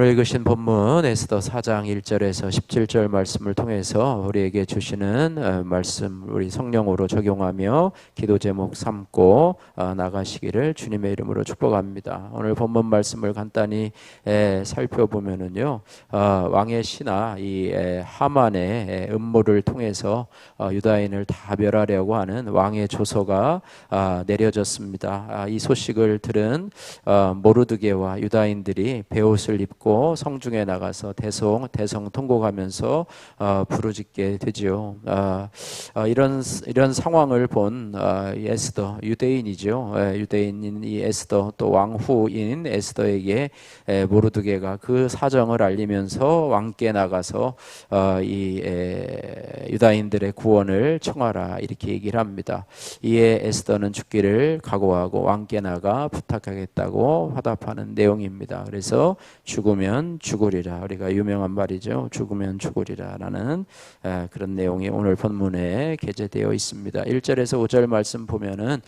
오늘 읽으신 본문 에스더 4장 1절에서 17절 말씀을 통해서 우리에게 주시는 말씀 우리 성령으로 적용하며 기도 제목 삼고 나가시기를 주님의 이름으로 축복합니다. 오늘 본문 말씀을 간단히 살펴보면은요, 왕의 신하 이 하만의 음모를 통해서 유다인을 다 멸하려고 하는 왕의 조서가 내려졌습니다. 이 소식을 들은 모르드게와 유다인들이 베옷을 입고 성중에 나가서 대성 통곡하면서 부르짖게 되지요. 이런 상황을 본 에스더, 유대인이죠. 유대인인 이 에스더, 또 왕후인 에스더에게 모르드게가 그 사정을 알리면서 왕께 나가서 이 유다인들의 구원을 청하라 이렇게 얘기를 합니다. 이에 에스더는 죽기를 각오하고 왕께 나가 부탁하겠다고 화답하는 내용입니다. 그래서 죽으면 죽으리라, 우리가 유명한 말이죠. 죽으면 죽으리라라는 그런 내용이 오늘 본문에 게재되어 있습니다. 1절에서 5절 말씀 보면은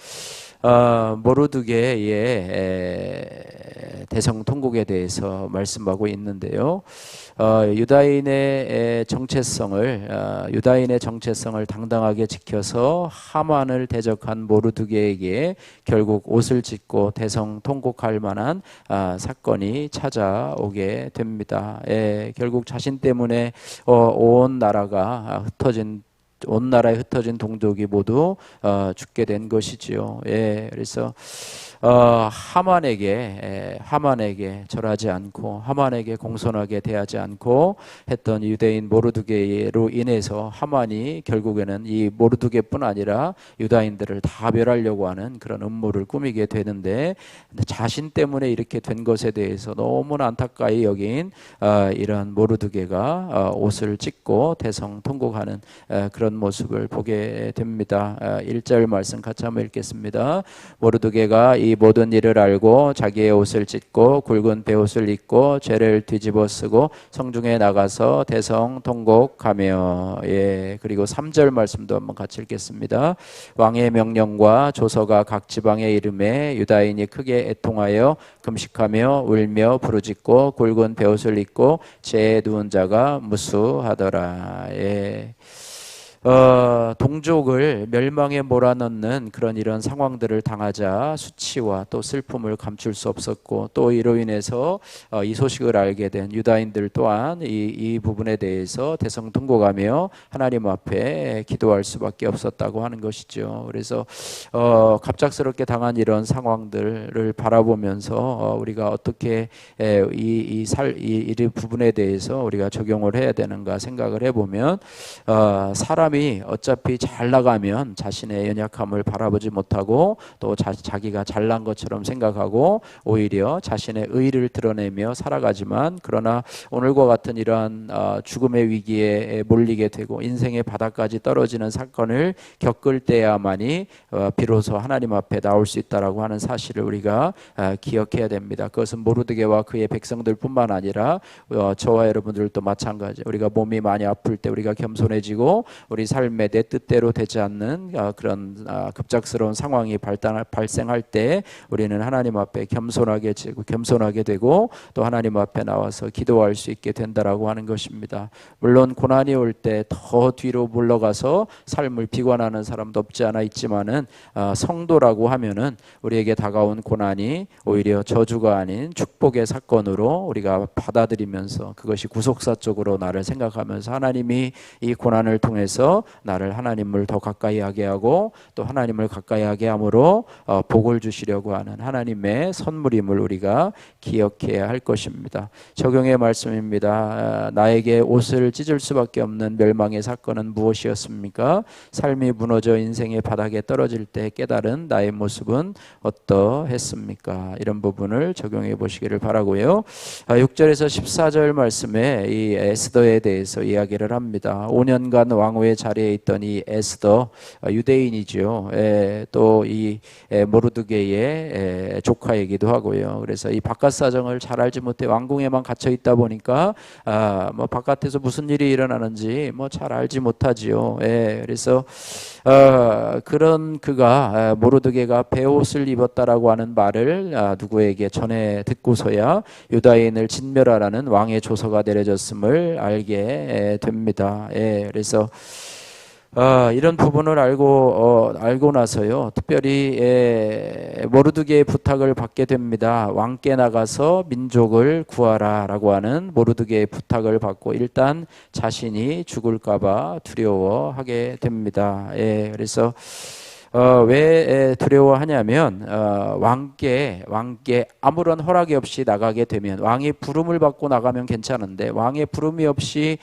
모르드게의 대성 통곡에 대해서 말씀하고 있는데요. 유다인의 정체성을 당당하게 지켜서 하만을 대적한 모르드게에게 결국 옷을 찢고 대성 통곡할 만한 사건이 찾아오게 됩니다. 결국 자신 때문에 온 나라에 흩어진 동족이 모두 죽게 된 것이지요. 그래서 하만에게 절하지 않고 하만에게 공손하게 대하지 않고 했던 유대인 모르드게로 인해서 하만이 결국에는 이 모르드게뿐 아니라 유다인들을 다 멸하려고 하는 그런 음모를 꾸미게 되는데, 자신 때문에 이렇게 된 것에 대해서 너무나 안타까이 여긴 이런 모르드게가 옷을 찢고 대성 통곡하는 그런 모습을 보게 됩니다. 1절 말씀 같이 한번 읽겠습니다. 모르드게가 이 모든 일을 알고 자기의 옷을 찢고 굵은 베옷을 입고 죄를 뒤집어 쓰고 성중에 나가서 대성 통곡하며. 그리고 3절 말씀도 한번 같이 읽겠습니다. 왕의 명령과 조서가 각 지방에 이름에 유다인이 크게 애통하여 금식하며 울며 부르짖고 굵은 베옷을 입고 죄에 누운 자가 무수하더라. 동족을 멸망에 몰아넣는 이런 상황들을 당하자 수치와 또 슬픔을 감출 수 없었고, 또 이로 인해서 이 소식을 알게 된 유다인들 또한 이 부분에 대해서 대성통곡하며 하나님 앞에 기도할 수밖에 없었다고 하는 것이죠. 그래서 갑작스럽게 당한 이런 상황들을 바라보면서 우리가 어떻게 이 부분에 대해서 우리가 적용을 해야 되는가 생각을 해보면, 사람이 어차피 잘 나가면 자신의 연약함을 바라보지 못하고 또 자기가 잘난 것처럼 생각하고 오히려 자신의 의의를 드러내며 살아가지만, 그러나 오늘과 같은 이러한 죽음의 위기에 몰리게 되고 인생의 바닥까지 떨어지는 사건을 겪을 때야만이 비로소 하나님 앞에 나올 수 있다라고 하는 사실을 우리가 기억해야 됩니다. 그것은 모르드게와 그의 백성들뿐만 아니라 저와 여러분들도 마찬가지. 우리가 몸이 많이 아플 때 우리가 겸손해지고 우리 삶에 내 뜻대로 되지 않는 그런 급작스러운 상황이 발생할 때 우리는 하나님 앞에 겸손하게 되고 또 하나님 앞에 나와서 기도할 수 있게 된다라고 하는 것입니다. 물론 고난이 올 때 더 뒤로 물러가서 삶을 비관하는 사람도 없지 않아 있지만은 성도라고 하면은 우리에게 다가온 고난이 오히려 저주가 아닌 축복의 사건으로 우리가 받아들이면서 그것이 구속사 쪽으로 나를 생각하면서 하나님이 이 고난을 통해서 나를 하나님을 더 가까이 하게 하고 또 하나님을 가까이 하게 함으로 복을 주시려고 하는 하나님의 선물임을 우리가 기억해야 할 것입니다. 적용의 말씀입니다. 나에게 옷을 찢을 수밖에 없는 멸망의 사건은 무엇이었습니까? 삶이 무너져 인생의 바닥에 떨어질 때 깨달은 나의 모습은 어떠했습니까? 이런 부분을 적용해 보시기를 바라고요. 6절에서 14절 말씀에 이 에스더에 대해서 이야기를 합니다. 5년간 왕후의 자리에 있던 이 에스더, 유대인이죠. 또 이 모르드게의 조카이기도 하고요. 그래서 이 바깥 사정을 잘 알지 못해 왕궁에만 갇혀 있다 보니까 뭐 바깥에서 무슨 일이 일어나는지 뭐 잘 알지 못하지요. 그래서 그런 그가 모르드게가 베옷을 입었다라고 하는 말을 누구에게 전해 듣고서야 유다인을 진멸하라는 왕의 조서가 내려졌음을 알게 됩니다. 그래서 이런 부분을 알고 나서요, 특별히 모르드게의 부탁을 받게 됩니다. 왕께 나가서 민족을 구하라라고 하는 모르드게의 부탁을 받고 일단 자신이 죽을까봐 두려워하게 됩니다. 그래서 왜 두려워하냐면 왕께 아무런 허락이 없이 나가게 되면, 왕의 부름을 받고 나가면 괜찮은데 왕의 부름이 없이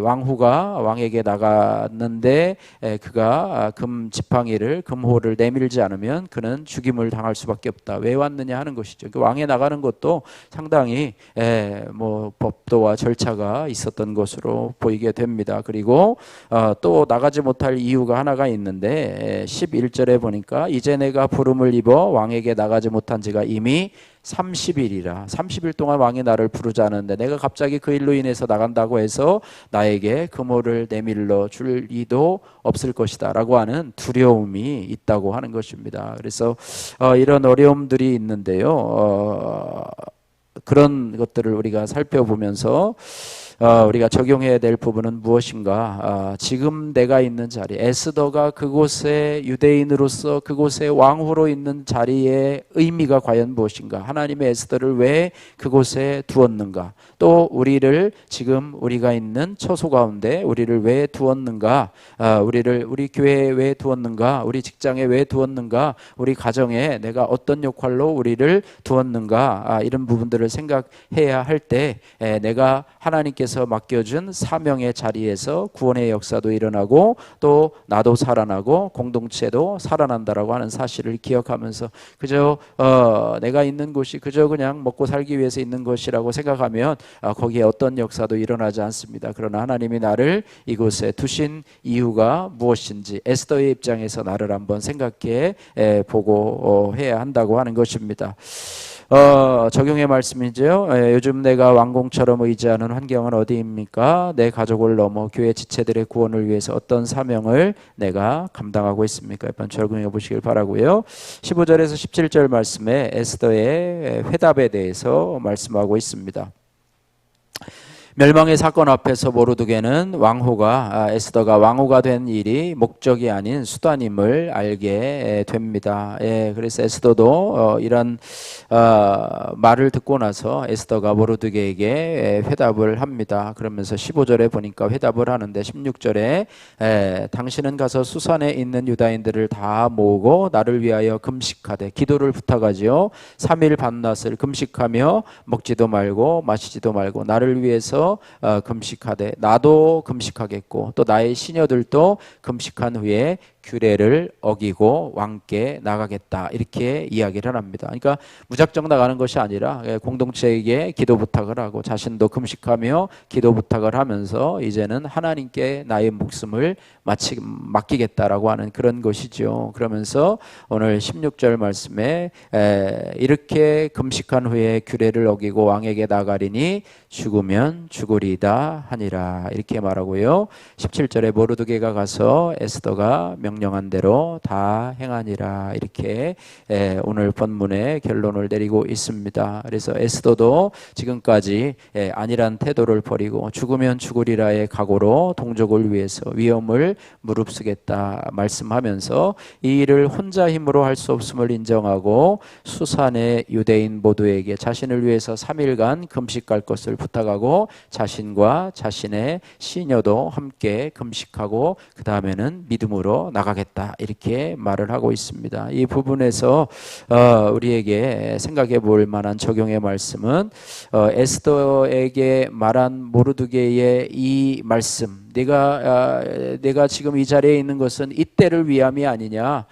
왕후가 왕에게 나갔는데 그가 금 지팡이를 금호를 내밀지 않으면 그는 죽임을 당할 수밖에 없다. 왜 왔느냐 하는 것이죠. 왕에 나가는 것도 상당히 뭐 법도와 절차가 있었던 것으로 보이게 됩니다. 그리고 또 나가지 못할 이유가 하나가 있는데 11절에 보니까 이제 내가 부름을 입어 왕에게 나가지 못한 지가 이미 30일이라 30일 동안 왕이 나를 부르지 않았는데 내가 갑자기 그 일로 인해서 나간다고 해서 나에게 금호를 내밀러 줄 이도 없을 것이다 라고 하는 두려움이 있다고 하는 것입니다. 그래서 이런 어려움들이 있는데요, 그런 것들을 우리가 살펴보면서 우리가 적용해야 될 부분은 무엇인가? 지금 내가 있는 자리, 에스더가 그곳에 유대인으로서 그곳에 왕후로 있는 자리의 의미가 과연 무엇인가? 하나님의 에스더를 왜 그곳에 두었는가? 또 우리를 지금 우리가 있는 처소 가운데 우리를 왜 두었는가? 우리 교회에 왜 두었는가? 우리 직장에 왜 두었는가? 우리 가정에 내가 어떤 역할로 우리를 두었는가? 이런 부분들을 생각해야 할 때 내가 하나님께서 맡겨준 사명의 자리에서 구원의 역사도 일어나고 또 나도 살아나고 공동체도 살아난다라고 하는 사실을 기억하면서 그저 내가 있는 곳이 그저 그냥 먹고 살기 위해서 있는 것이라고 생각하면 거기에 어떤 역사도 일어나지 않습니다. 그러나 하나님이 나를 이곳에 두신 이유가 무엇인지 에스더의 입장에서 나를 한번 생각해 보고 해야 한다고 하는 것입니다. 적용의 말씀이죠. 요즘 내가 왕궁처럼 의지하는 환경은 어디입니까? 내 가족을 넘어 교회 지체들의 구원을 위해서 어떤 사명을 내가 감당하고 있습니까? 한번 적용해 보시길 바라고요. 15절에서 17절 말씀에 에스더의 회답에 대해서 말씀하고 있습니다. 멸망의 사건 앞에서 모르드게는 에스더가 왕후가 된 일이 목적이 아닌 수단임을 알게 됩니다. 그래서 에스더도 이런 말을 듣고 나서 에스더가 모르드게에게 회답을 합니다. 그러면서 15절에 보니까 회답을 하는데 16절에 당신은 가서 수산에 있는 유다인들을 다 모으고 나를 위하여 금식하되, 기도를 부탁하지요. 3일 밤낮을 금식하며 먹지도 말고 마시지도 말고 나를 위해서 금식하되 나도 금식하겠고 또 나의 시녀들도 금식한 후에 규례를 어기고 왕께 나가겠다, 이렇게 이야기를 합니다. 그러니까 무작정 나가는 것이 아니라 공동체에게 기도 부탁을 하고 자신도 금식하며 기도 부탁을 하면서 이제는 하나님께 나의 목숨을 맡기겠다라고 하는 그런 것이죠. 그러면서 오늘 16절 말씀에 이렇게 금식한 후에 규례를 어기고 왕에게 나가리니 죽으면 죽으리다 하니라, 이렇게 말하고요. 17절에 모르드게가 가서 에스더가 명령한 대로 다 행하니라, 이렇게 오늘 본문의 결론을 내리고 있습니다. 그래서 에스더도 지금까지 아니란 태도를 버리고 죽으면 죽으리라의 각오로 동족을 위해서 위험을 무릅쓰겠다 말씀하면서 이 일을 혼자 힘으로 할 수 없음을 인정하고 수산의 유대인 모두에게 자신을 위해서 3일간 금식할 것을 부탁하고 자신과 자신의 시녀도 함께 금식하고 그 다음에는 믿음으로 나가겠다, 이렇게 말을 하고 있습니다. 이 부분에서 우리에게 생각해 볼 만한 적용의 말씀은 에스더에게 말한 모르드게의 이 말씀, 내가 지금 이 자리에 있는 것은 이때를 위함이 아니냐.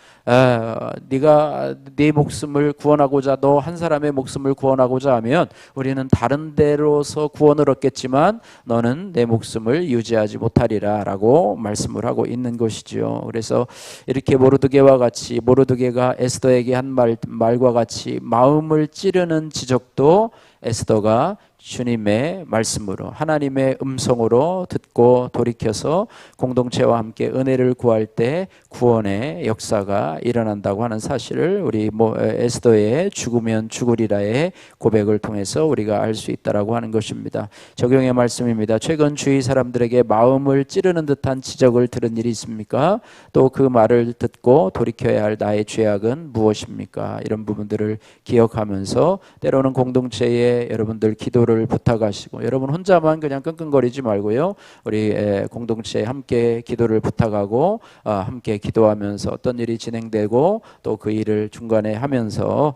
네가 네 목숨을 구원하고자, 너 한 사람의 목숨을 구원하고자 하면 우리는 다른 데로서 구원을 얻겠지만 너는 내 목숨을 유지하지 못하리라 라고 말씀을 하고 있는 것이죠. 그래서 이렇게 모르드게와 같이, 모르드게가 에스더에게 한 말과 같이 마음을 찌르는 지적도 에스더가 주님의 말씀으로, 하나님의 음성으로 듣고 돌이켜서 공동체와 함께 은혜를 구할 때 구원의 역사가 일어난다고 하는 사실을 우리 에스더의 죽으면 죽으리라의 고백을 통해서 우리가 알 수 있다라고 하는 것입니다. 적용의 말씀입니다. 최근 주위 사람들에게 마음을 찌르는 듯한 지적을 들은 일이 있습니까? 또 그 말을 듣고 돌이켜야 할 나의 죄악은 무엇입니까? 이런 부분들을 기억하면서 때로는 공동체에 여러분들 기도를 부탁하시고, 여러분 혼자만 그냥 끙끙거리지 말고요, 우리 공동체에 함께 기도를 부탁하고 함께 기도하면서 어떤 일이 진행되고 또 그 일을 중간에 하면서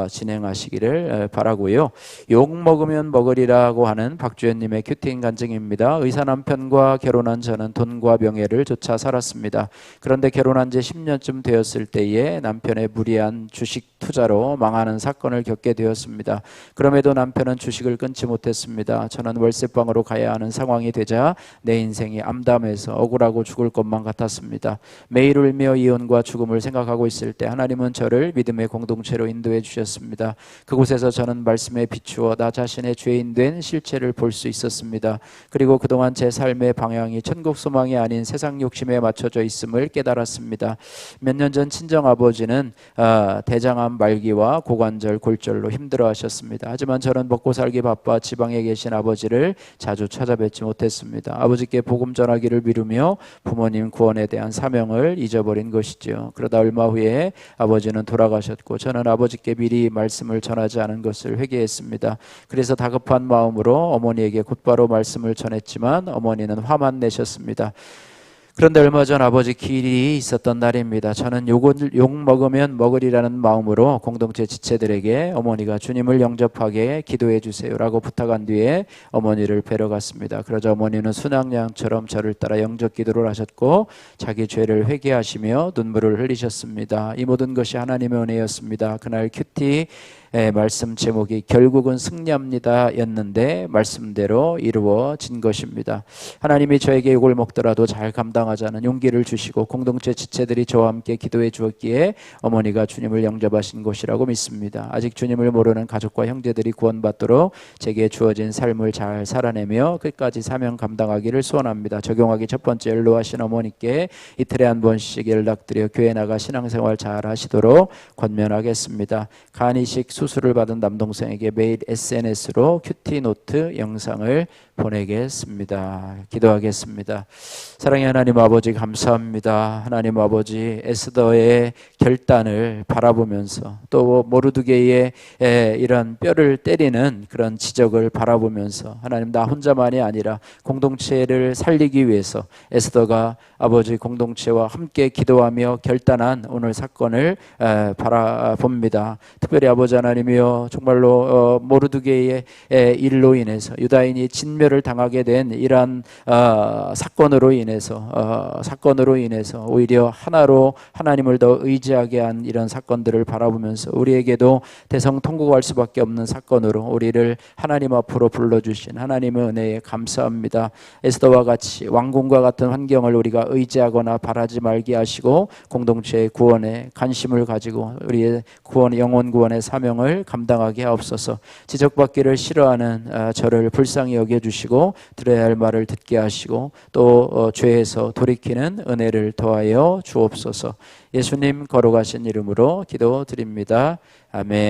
진행하시기를 바라고요. 욕 먹으면 먹으리라고 하는 박주연님의 큐팅 간증입니다. 의사 남편과 결혼한 저는 돈과 명예를 쫓아 살았습니다. 그런데 결혼한 지 10년쯤 되었을 때에 남편의 무리한 주식 투자로 망하는 사건을 겪게 되었습니다. 그럼에도 남편은 주식을 끊지 못했습니다. 저는 월세방으로 가야 하는 상황이 되자 내 인생이 암담해서 억울하고 죽을 것만 같았습니다. 매일 울며 이혼과 죽음을 생각하고 있을 때 하나님은 저를 믿음의 공동체로 인도해 주셨습니다. 그곳에서 저는 말씀에 비추어 나 자신의 죄인된 실체를 볼 수 있었습니다. 그리고 그동안 제 삶의 방향이 천국 소망이 아닌 세상 욕심에 맞춰져 있음을 깨달았습니다. 몇 년 전 친정아버지는 대장암 말기와 고관절 골절로 힘들어하셨습니다. 하지만 저는 먹고 살기 바빠 지방에 계신 아버지를 자주 찾아뵙지 못했습니다. 아버지께 복음 전하기를 미루며 부모님 구원에 대한 사명을 잊어버린 것이죠. 그러다 얼마 후에 아버지는 돌아가셨고 저는 아버지께 미리 말씀을 전하지 않은 것을 회개했습니다. 그래서 다급한 마음으로 어머니에게 곧바로 말씀을 전했지만 어머니는 화만 내셨습니다. 그런데 얼마 전 아버지 기일이 있었던 날입니다. 저는 욕 먹으면 먹으리라는 마음으로 공동체 지체들에게 어머니가 주님을 영접하게 기도해 주세요라고 부탁한 뒤에 어머니를 뵈러 갔습니다. 그러자 어머니는 순항양처럼 저를 따라 영접 기도를 하셨고 자기 죄를 회개하시며 눈물을 흘리셨습니다. 이 모든 것이 하나님의 은혜였습니다. 그날 큐티 말씀 제목이 결국은 승리합니다 였는데 말씀대로 이루어진 것입니다. 하나님이 저에게 욕을 먹더라도 잘 감당하자는 용기를 주시고 공동체 지체들이 저와 함께 기도해 주었기에 어머니가 주님을 영접하신 것이라고 믿습니다. 아직 주님을 모르는 가족과 형제들이 구원받도록 제게 주어진 삶을 잘 살아내며 끝까지 사명 감당하기를 소원합니다. 적용하기 첫 번째, 연로하신 어머니께 이틀에 한 번씩 연락드려 교회 나가 신앙생활 잘 하시도록 권면하겠습니다. 간이식 수술을 받은 남동생에게 매일 SNS로 큐티 노트 영상을 보내겠습니다. 기도하겠습니다. 사랑의 하나님 아버지 감사합니다. 하나님 아버지 에스더의 결단을 바라보면서 또 모르드게의 이런 뼈를 때리는 그런 지적을 바라보면서 하나님 나 혼자만이 아니라 공동체를 살리기 위해서 에스더가 아버지 공동체와 함께 기도하며 결단한 오늘 사건을 바라봅니다. 특별히 아버지 하나님이여 정말로 모르드게의 일로 인해서 유다인이 진멸을 당하게 된 이러한 사건으로 인해서 오히려 하나로 하나님을 더 의지하게 한 이런 사건들을 바라보면서 우리에게도 대성통곡할 수밖에 없는 사건으로 우리를 하나님 앞으로 불러주신 하나님의 은혜에 감사합니다. 에스더와 같이 왕궁과 같은 환경을 우리가 의지하거나 바라지 말게 하시고 공동체의 구원에 관심을 가지고 우리의 구원, 영혼 구원의 사명을 감당하게 하옵소서. 지적받기를 싫어하는 저를 불쌍히 여겨주시고 들어야 할 말을 듣게 하시고 또 죄에서 돌이키는 은혜를 더하여 주옵소서. 예수님 거룩하신 이름으로 기도드립니다. 아멘.